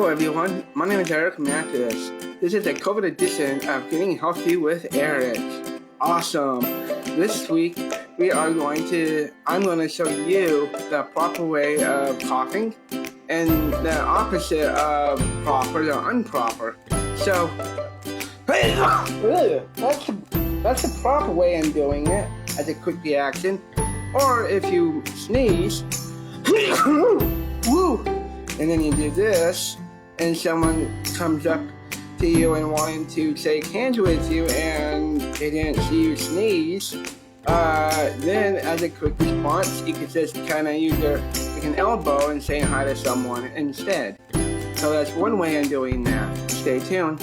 everyone, my name is Eric Mathis. This is a COVID edition of Getting Healthy with Eric. Awesome! This week I'm going to show you the proper way of coughing and the opposite of proper, the improper. So, that's the proper way of doing it as a quick reaction. Or if you sneeze, and then you do this, and someone comes up to you and wanting to shake hands with you, and they didn't see you sneeze, then as a quick response, you could just kind of use an elbow and say hi to someone instead. So that's one way of doing that. Stay tuned.